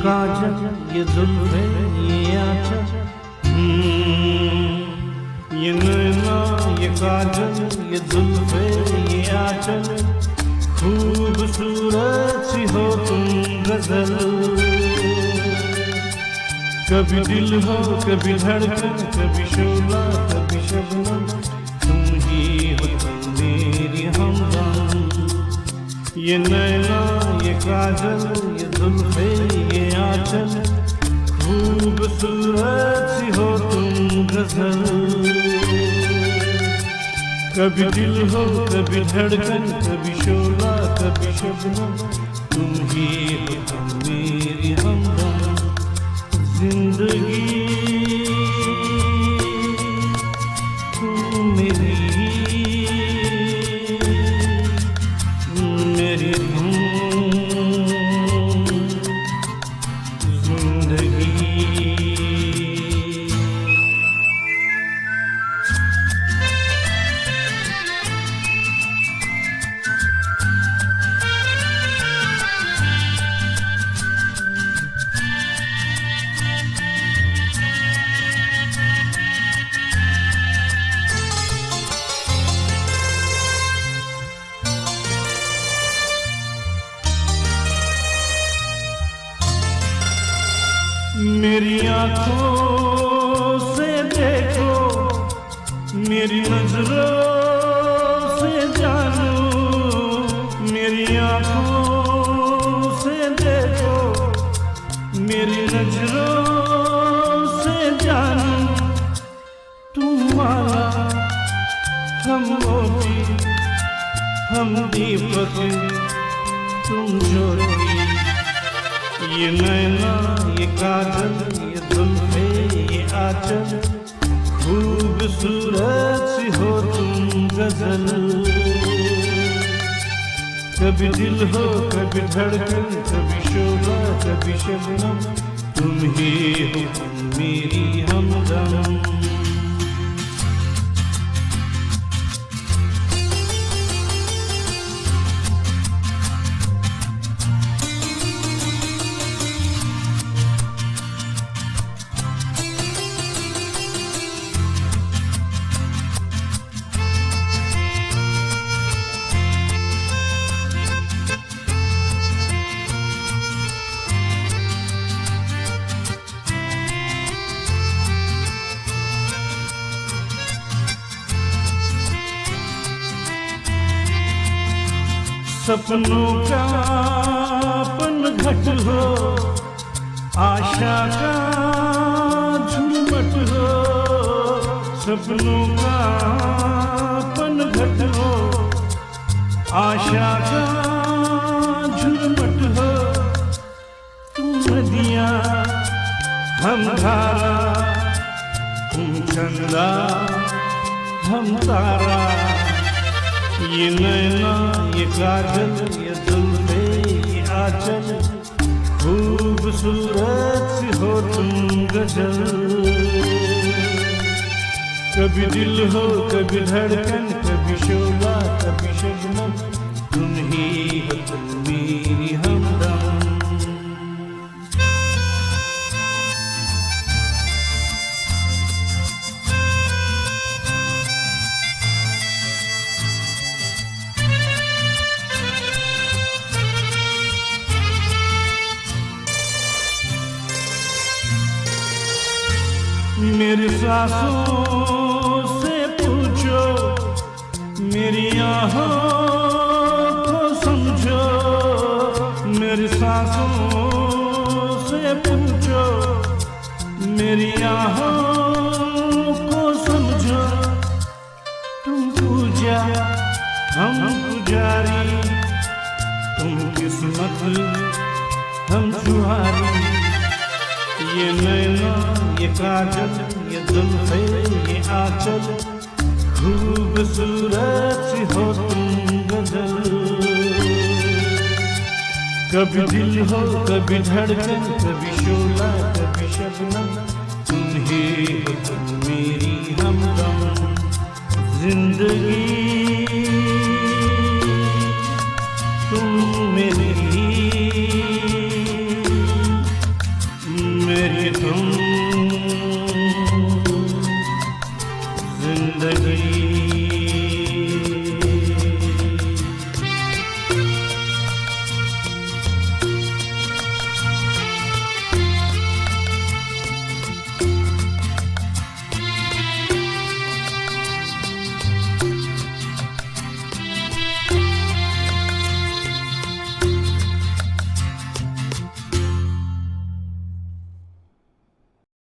काजल, ये जुल्फे, ये आंचल, ये नैना, ये काजल, ये जुल्फे, ये आंचल, खूबसूरत सी हो तुम गजल। कभी दिल हो, कभी धड़कन, कभी शोला, कभी शबनम, तुम ही हो तुम मेरी हमदम। ये नैना, ये काजल, ये जुल्फे, ये आंचल, खूबसूरत सी हो तुम गजल। कभी दिल हो, कभी धड़कन, कभी शोला, कभी शबनम, तुम ही हो तुम मेरी हमदम। जिंदगी तुम मेरी धूम, जिंदगी। मेरी आँखों से देखो, मेरी नजरों से जानो, मेरी आँखों से देखो, मेरी नजरों से जानो, तुम माला, हम मोती, हम दीपक, तुम ज्योति। ये नैना, ये काजल, ये जुल्फे, ये आंचल, खूबसूरत सी हो तुम गजल। कभी दिल हो, कभी धड़कन, कभी शोला, कभी शबनम, तुम ही हो तुम मेरी हमदम। सपनों का पनघट हो, आशा का झुमट हो। सपनों का पनघट हो, आशा का झुमट हो। तुम नदियाँ, हम धारा, तुम चंदा, हम तारा। ये नैना, ये काजल, ये जुल्फे, ये आंचल, खूबसूरत सी हो तुम गजल। कभी दिल हो, कभी धड़कन, कभी शोला, कभी शबनम, तुम ही हो तुम मेरी हमदम। मेरी सांसों से पूछो, मेरी आहों को समझो। मेरी सांसों से पूछो, मेरी आहों को समझो। तुम पूजा, हम पुजारी, तुम किस्मत, हम जुआरी। ये नैना, ये काजल, ये जुल्फे, ये आंचल, खूबसूरत सी हो तुम गजल। कभी दिल हो, कभी धड़कन, कभी शोला, कभी शबनम, तुम ही हो तुम मेरी हमदम। जिंदगी तुम मेरी